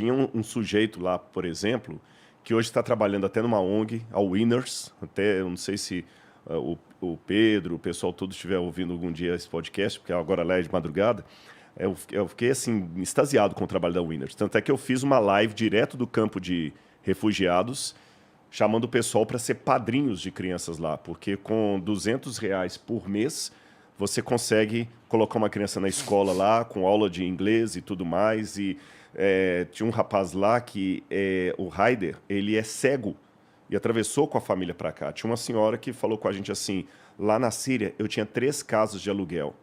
tinha um sujeito lá, por exemplo, que hoje está trabalhando até numa ONG, a Winners, até, eu não sei se o Pedro, o pessoal todo estiver ouvindo algum dia esse podcast, porque agora lá é de madrugada, eu fiquei assim, extasiado com o trabalho da Winners. Tanto é que eu fiz uma live direto do campo de refugiados, chamando o pessoal para ser padrinhos de crianças lá, porque com R$ 200 por mês você consegue colocar uma criança na escola lá, com aula de inglês e tudo mais. E tinha um rapaz lá que, o Raider, ele é cego e atravessou com a família para cá. Tinha uma senhora que falou com a gente assim, lá na Síria eu tinha 3 casas de aluguel.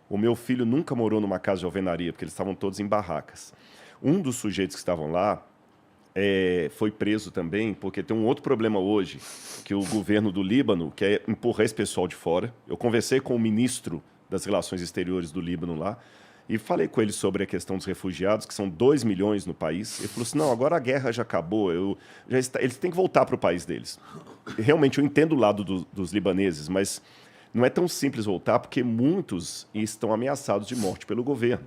O meu filho nunca morou numa casa de alvenaria, porque eles estavam todos em barracas. Um dos sujeitos que estavam lá foi preso também, porque tem um outro problema hoje, que o governo do Líbano quer empurrar esse pessoal de fora. Eu conversei com o ministro das Relações Exteriores do Líbano lá, e falei com ele sobre a questão dos refugiados, que são 2 milhões no país. Ele falou assim, não, agora a guerra já acabou, eles têm que voltar para o país deles. Realmente, eu entendo o lado dos libaneses, mas não é tão simples voltar, porque muitos estão ameaçados de morte pelo governo.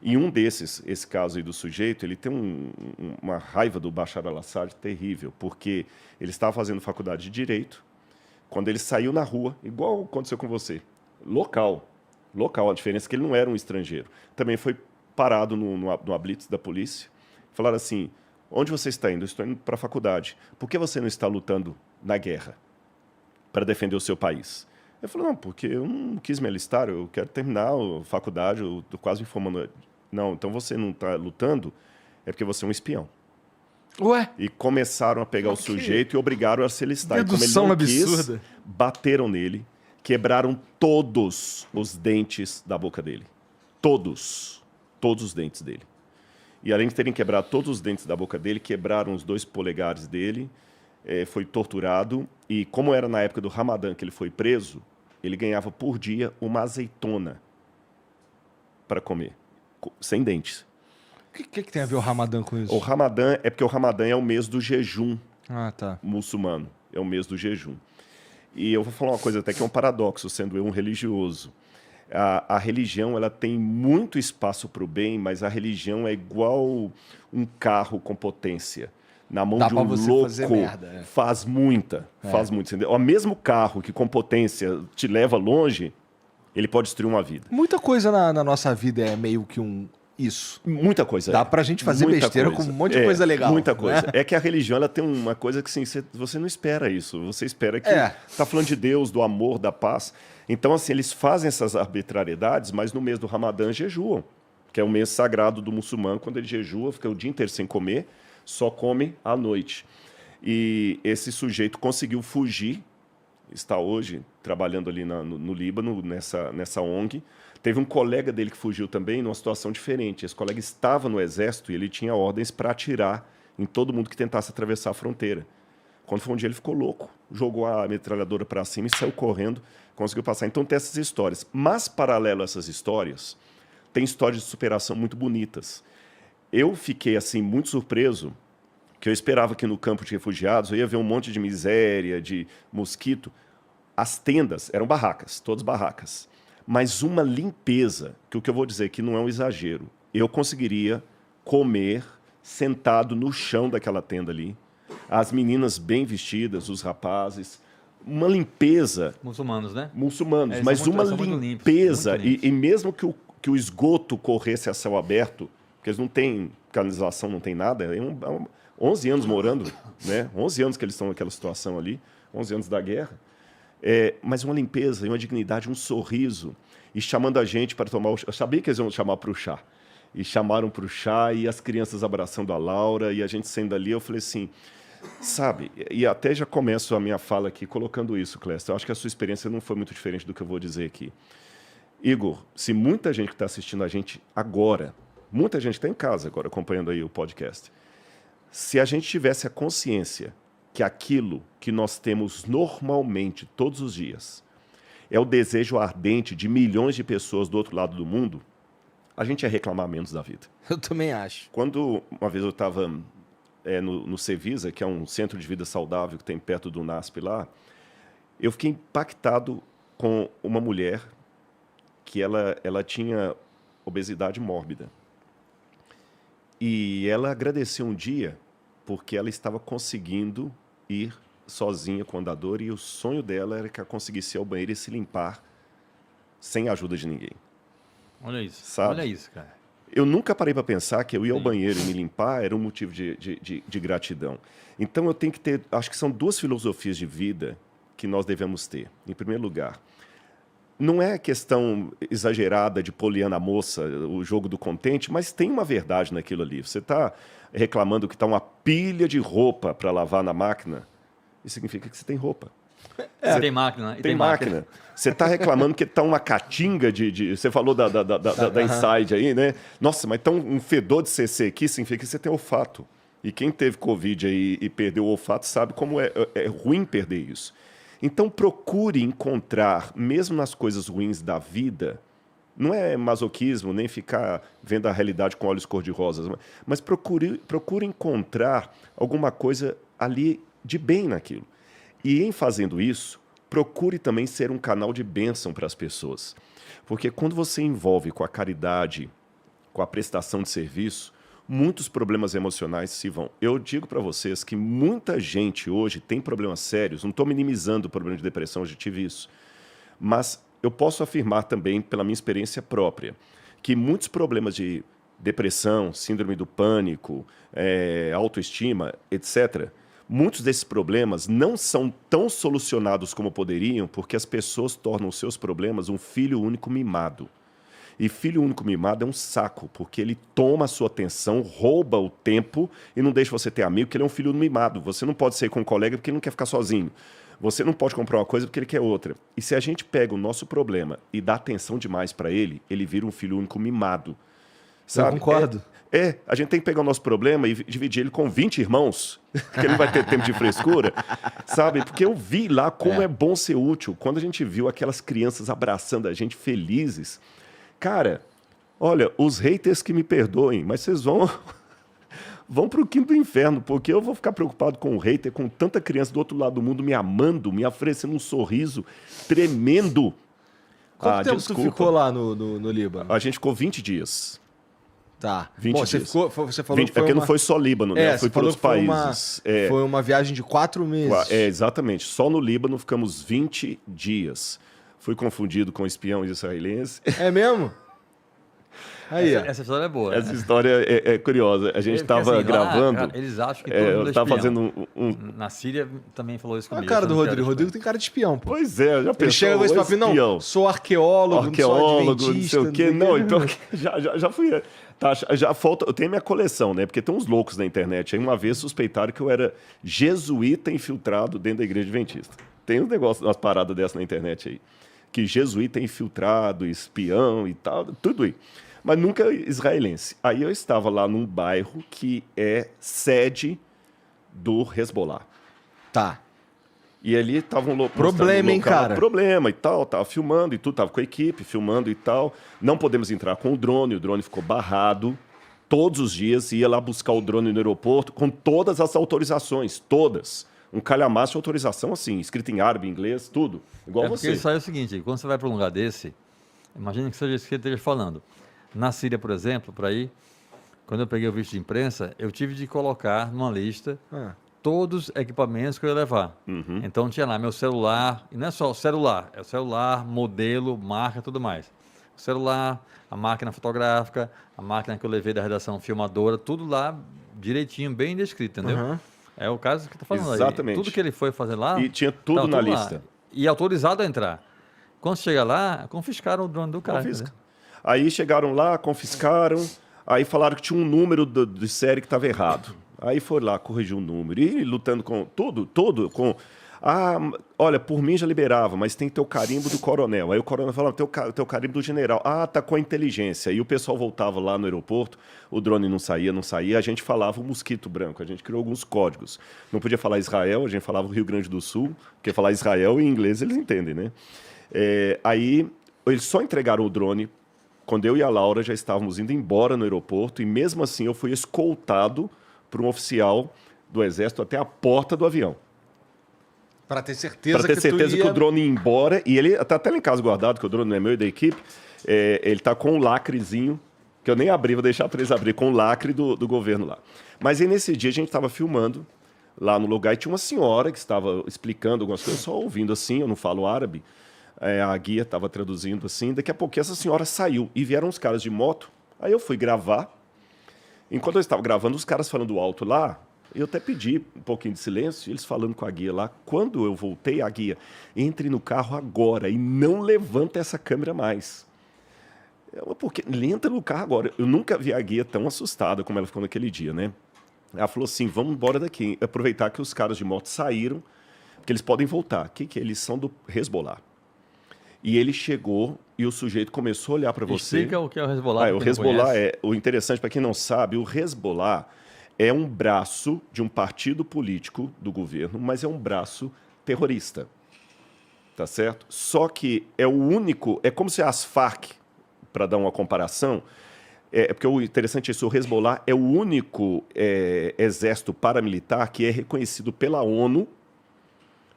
E um desses, esse caso aí do sujeito, ele tem uma raiva do Bashar al-Assad terrível, porque ele estava fazendo faculdade de Direito, quando ele saiu na rua, igual aconteceu com você, local, a diferença é que ele não era um estrangeiro. Também foi parado no blitz da polícia, falaram assim, onde você está indo? Eu estou indo para a faculdade. Por que você não está lutando na guerra para defender o seu país? Eu falei, não, porque eu não quis me alistar, eu quero terminar a faculdade, eu estou quase me formando. Não, então você não está lutando, é porque você é um espião. Ué? E começaram a pegar o sujeito e obrigaram a se alistar. E como ele Dedução não absurda. quis, bateram nele, quebraram todos os dentes da boca dele. Todos os dentes dele. E além de terem quebrado todos os dentes da boca dele, quebraram os 2 polegares dele, foi torturado, e como era na época do Ramadã que ele foi preso, ele ganhava por dia uma azeitona para comer, sem dentes. O que tem a ver o Ramadã com isso? O Ramadã é porque o Ramadã é o mês do jejum muçulmano, é o mês do jejum. E eu vou falar uma coisa até que é um paradoxo, sendo eu um religioso. A religião ela tem muito espaço para o bem, mas a religião é igual um carro com potência. Na mão de um louco, faz muita. Entendeu? O mesmo carro que com potência te leva longe, ele pode destruir uma vida. Muita coisa na nossa vida é meio que isso. Muita coisa. Dá pra gente fazer besteira com um monte de coisa legal. Muita coisa. Né? É que a religião ela tem uma coisa que assim, você não espera isso. Você espera que tá falando de Deus, do amor, da paz. Então, assim, eles fazem essas arbitrariedades, mas no mês do Ramadã jejuam, que é o mês sagrado do muçulmano, quando ele jejua, fica o dia inteiro sem comer, só come à noite. E esse sujeito conseguiu fugir, está hoje trabalhando ali no Líbano, nessa ONG. Teve um colega dele que fugiu também, numa situação diferente. Esse colega estava no exército e ele tinha ordens para atirar em todo mundo que tentasse atravessar a fronteira. Quando foi um dia, ele ficou louco, jogou a metralhadora para cima e saiu correndo, conseguiu passar. Então tem essas histórias. Mas, paralelo a essas histórias, tem histórias de superação muito bonitas. Eu fiquei assim muito surpreso, que eu esperava que no campo de refugiados eu ia ver um monte de miséria, de mosquito. As tendas eram barracas, todas barracas. Mas uma limpeza, que o que eu vou dizer que não é um exagero. Eu conseguiria comer sentado no chão daquela tenda ali. As meninas bem vestidas, os rapazes. Uma limpeza. Muçulmanos, né? Muçulmanos, mas uma limpeza. E mesmo que o esgoto corresse a céu aberto, porque eles não têm canalização, não tem nada, 11 anos morando, né? 11 anos que eles estão naquela situação ali, 11 anos da guerra. Mas uma limpeza, uma dignidade, um sorriso, e chamando a gente para tomar o chá. Eu sabia que eles iam chamar para o chá. E chamaram para o chá, e as crianças abraçando a Laura, e a gente saindo ali, eu falei assim, sabe, e até já começo a minha fala aqui colocando isso, Cléster. Eu acho que a sua experiência não foi muito diferente do que eu vou dizer aqui. Igor, se muita gente que está assistindo a gente agora, muita gente está em casa agora acompanhando aí o podcast, se a gente tivesse a consciência que aquilo que nós temos normalmente, todos os dias, é o desejo ardente de milhões de pessoas do outro lado do mundo, a gente ia reclamar menos da vida. Eu também acho. Quando uma vez eu estava no Cevisa, que é um centro de vida saudável que tem perto do NASP lá, eu fiquei impactado com uma mulher que ela tinha obesidade mórbida. E ela agradeceu um dia porque ela estava conseguindo ir sozinha com o andador e o sonho dela era que ela conseguisse ir ao banheiro e se limpar sem a ajuda de ninguém. Olha isso. Sabe? Olha isso, cara. Eu nunca parei para pensar que eu ir ao Sim. banheiro e me limpar era um motivo de gratidão. Então eu tenho que ter, acho que são duas filosofias de vida que nós devemos ter. Em primeiro lugar, não é questão exagerada de poliana moça, o jogo do contente, mas tem uma verdade naquilo ali. Você está reclamando que está uma pilha de roupa para lavar na máquina, isso significa que você tem roupa. Você tem máquina, né? E Tem máquina. Você está reclamando que está uma catinga você falou da Inside aí, né? Nossa, mas tá um fedor de CC aqui, significa que você tem olfato. E quem teve Covid aí e perdeu o olfato sabe como é ruim perder isso. Então procure encontrar, mesmo nas coisas ruins da vida, não é masoquismo, nem ficar vendo a realidade com olhos cor-de-rosas, mas procure encontrar alguma coisa ali de bem naquilo. E em fazendo isso, procure também ser um canal de bênção para as pessoas. Porque quando você envolve com a caridade, com a prestação de serviço, muitos problemas emocionais se vão. Eu digo para vocês que muita gente hoje tem problemas sérios, não estou minimizando o problema de depressão, eu já tive isso. Mas eu posso afirmar também, pela minha experiência própria, que muitos problemas de depressão, síndrome do pânico, autoestima, etc., muitos desses problemas não são tão solucionados como poderiam porque as pessoas tornam os seus problemas um filho único mimado. E filho único mimado é um saco, porque ele toma a sua atenção, rouba o tempo e não deixa você ter amigo, porque ele é um filho mimado. Você não pode sair com um colega porque ele não quer ficar sozinho. Você não pode comprar uma coisa porque ele quer outra. E se a gente pega o nosso problema e dá atenção demais para ele, ele vira um filho único mimado. Sabe? Eu concordo. A gente tem que pegar o nosso problema e dividir ele com 20 irmãos, que ele não vai ter tempo de frescura, sabe? Porque eu vi lá como é bom ser útil. Quando a gente viu aquelas crianças abraçando a gente felizes, cara, olha, os haters que me perdoem, mas vocês vão para o quinto do inferno, porque eu vou ficar preocupado com o hater, com tanta criança do outro lado do mundo me amando, me oferecendo um sorriso tremendo. Quanto tempo tu ficou lá no Líbano? A gente ficou 20 dias. Tá. 20 Bom, dias. Você falou que foi porque não foi só Líbano, né? Eu fui para outros países. Foi uma viagem de 4 meses. Exatamente. Só no Líbano ficamos 20 dias. Fui confundido com espião israelense. É mesmo? Aí, essa história é boa. Essa história é curiosa. A gente estava assim, gravando. Lá, eles acham que todo mundo eu estava fazendo Na Síria também falou isso comigo. A cara do Rodrigo. O Rodrigo tem cara de espião, pô. Pois é, já pensou. Ele chega com esse papinho, não, sou arqueólogo, não sou adventista. Não sei o quê. Não, então já fui... Tá, já falta... Eu tenho minha coleção, né? Porque tem uns loucos na internet. Aí uma vez suspeitaram que eu era jesuíta infiltrado dentro da igreja adventista. Tem uns negócios, umas paradas dessas na internet aí. Que jesuíta infiltrado, espião e tal, tudo aí. Mas nunca israelense. Aí eu estava lá num bairro que é sede do Hezbollah. Tá. E ali estavam... Problema, hein, cara? Problema e tal, tava filmando e tudo, tava com a equipe, filmando e tal. Não podemos entrar com o drone ficou barrado. Todos os dias ia lá buscar o drone no aeroporto com todas as autorizações, todas. Um calhamaço de autorização assim, escrito em árabe, inglês, tudo. Igual você. Porque isso aí é o seguinte, quando você vai para um lugar desse, imagina que seja isso que ele esteja falando. Na Síria, por exemplo, para ir, quando eu peguei o visto de imprensa, eu tive de colocar numa lista todos os equipamentos que eu ia levar. Uhum. Então tinha lá meu celular, e não é só o celular, é o celular, modelo, marca, tudo mais. O celular, a máquina fotográfica, a máquina que eu levei da redação filmadora, tudo lá direitinho, bem descrito, entendeu? Uhum. É o caso que está falando aí. Exatamente. Tudo que ele foi fazer lá... E tinha tudo na lista. E autorizado a entrar. Quando chega lá, confiscaram o drone do cara. Confisca. Aí chegaram lá, confiscaram, aí falaram que tinha um número de série que estava errado. Aí foi lá, corrigiu o número. E lutando com tudo com... olha, por mim já liberava, mas tem que ter o carimbo do coronel. Aí o coronel falava, tem o carimbo do general. Tá com a inteligência. E o pessoal voltava lá no aeroporto, o drone não saía, a gente falava o mosquito branco, a gente criou alguns códigos. Não podia falar Israel, a gente falava o Rio Grande do Sul, porque falar Israel em inglês eles entendem, né? Aí eles só entregaram o drone quando eu e a Laura já estávamos indo embora no aeroporto, e mesmo assim eu fui escoltado por um oficial do Exército até a porta do avião. Para ter certeza, que o drone ia embora. E ele está até lá em casa guardado, que o drone não é meu e da equipe. Ele está com um lacrezinho que eu nem abri, vou deixar para eles abrir, com o lacre do governo lá. Mas aí nesse dia a gente estava filmando lá no lugar e tinha uma senhora que estava explicando algumas coisas, só ouvindo assim, eu não falo árabe, a guia estava traduzindo assim, daqui a pouco essa senhora saiu e vieram uns caras de moto, aí eu fui gravar, enquanto eu estava gravando, os caras falando alto lá, eu até pedi um pouquinho de silêncio, eles falando com a guia lá. Quando eu voltei, a guia, entre no carro agora e não levanta essa câmera mais. Porque ele entra no carro agora. Eu nunca vi a guia tão assustada como ela ficou naquele dia, né? Ela falou assim, vamos embora daqui. Aproveitar que os caras de moto saíram, porque eles podem voltar. O que é? Eles são do Hezbollah. E ele chegou e o sujeito começou a olhar para você. Explica o que é o Hezbollah. O Hezbollah o interessante, para quem não sabe, o Hezbollah é um braço de um partido político do governo, mas é um braço terrorista. Tá certo? Só que é o único, é como se as Farc, para dar uma comparação, porque o interessante é isso, o Hezbollah é o único exército paramilitar que é reconhecido pela ONU.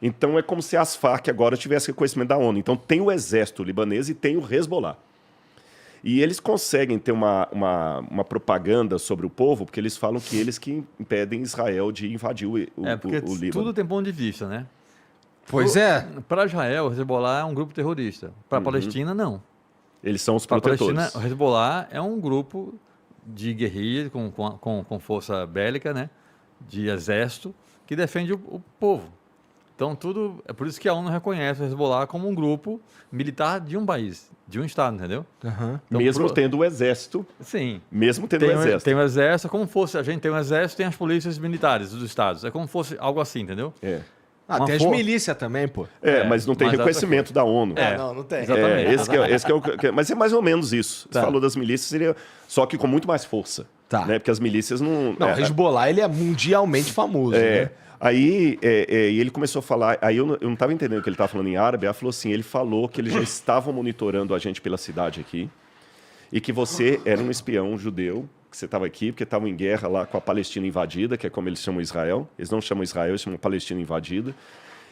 Então é como se as Farc agora tivessem reconhecimento da ONU. Então tem o exército libanês e tem o Hezbollah. E eles conseguem ter uma propaganda sobre o povo, porque eles falam que eles que impedem Israel de invadir o Líbano. Tudo tem ponto de vista, né? Pois é. Para Israel, o Hezbollah é um grupo terrorista. Para a Palestina, não. Eles são os Para a protetores. Palestina, o Hezbollah é um grupo de guerrilha com força bélica, né? De exército, que defende o povo. Então, é por isso que a ONU reconhece o Hezbollah como um grupo militar de um país, de um estado, entendeu? Uhum. Então, mesmo tendo o exército. Sim. Mesmo tendo o exército. Tem o exército, como fosse, a gente tem o exército, tem as polícias militares dos estados. É como fosse algo assim, entendeu? Tem as milícias também, pô. Mas não tem reconhecimento da ONU. Não tem. Exatamente. Mas é mais ou menos isso. Tá. Você falou das milícias, seria só que com muito mais força. Tá. Né? Porque as milícias não... Não, o Hezbollah, ele é mundialmente famoso, né? Aí e ele começou a falar, aí eu não estava entendendo o que ele estava falando em árabe, ela falou assim, ele falou que eles já estavam monitorando a gente pela cidade aqui, e que você era um espião judeu, que você estava aqui, porque estavam em guerra lá com a Palestina invadida, que é como eles chamam Israel. Eles não chamam Israel, eles chamam Palestina invadida.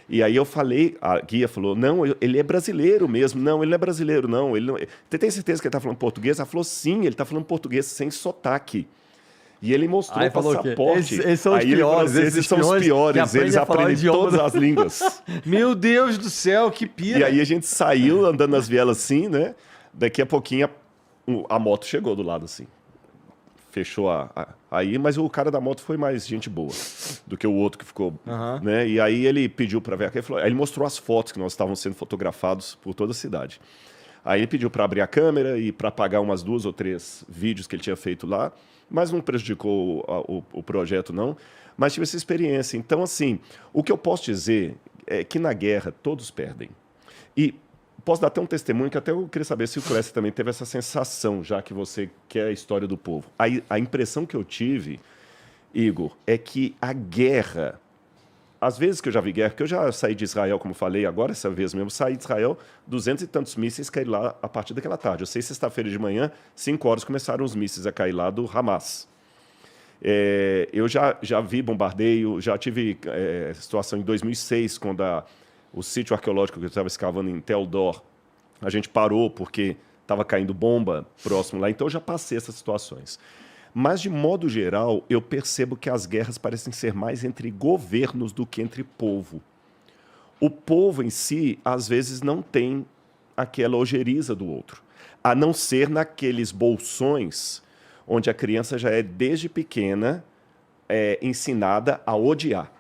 E aí eu falei, a guia falou, não, ele é brasileiro mesmo. Não, ele não é brasileiro, não. Você tem certeza que ele está falando português? Ela falou, sim, ele está falando português sem sotaque. E ele mostrou o passaporte. Esses são os aí piores. Esses são os piores, eles aprendem todas as línguas. Meu Deus do céu, que pira. E aí a gente saiu andando nas vielas assim, né? Daqui a pouquinho a moto chegou do lado assim. Fechou aí, mas o cara da moto foi mais gente boa do que o outro que ficou, né? E aí ele pediu para ver, aí ele mostrou as fotos que nós estávamos sendo fotografados por toda a cidade. Aí ele pediu para abrir a câmera e para apagar umas 2 ou 3 vídeos que ele tinha feito lá, mas não prejudicou o projeto, não. Mas tive essa experiência. Então, assim, o que eu posso dizer é que na guerra todos perdem. E posso dar até um testemunho que até eu queria saber se o Clécio também teve essa sensação, já que você quer a história do povo. A impressão que eu tive, Igor, é que a guerra... Às vezes que eu já vi guerra, porque eu já saí de Israel, como falei agora, essa vez mesmo, saí de Israel, 200 e tantos mísseis caíram lá a partir daquela tarde. Eu sei, sexta-feira de manhã, 5 horas, começaram os mísseis a cair lá do Hamas. Eu já vi bombardeio, já tive situação em 2006, quando o sítio arqueológico que eu estava escavando em Tel Dor, a gente parou porque estava caindo bomba próximo lá, então eu já passei essas situações. Mas, de modo geral, eu percebo que as guerras parecem ser mais entre governos do que entre povo. O povo em si, às vezes, não tem aquela ojeriza do outro, a não ser naqueles bolsões onde a criança já é, desde pequena, ensinada a odiar.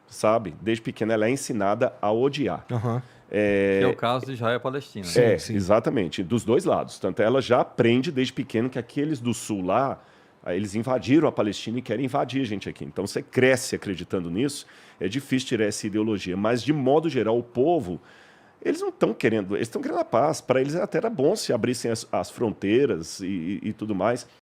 Sabe? Desde pequena ela é ensinada a odiar. Que é o caso de Israel e Palestina. Sim. Exatamente, dos dois lados. Tanto ela já aprende desde pequeno que aqueles do sul lá, eles invadiram a Palestina e querem invadir a gente aqui. Então você cresce acreditando nisso, é difícil tirar essa ideologia. Mas, de modo geral, o povo, eles não estão querendo, eles estão querendo a paz. Para eles até era bom se abrissem as fronteiras e tudo mais.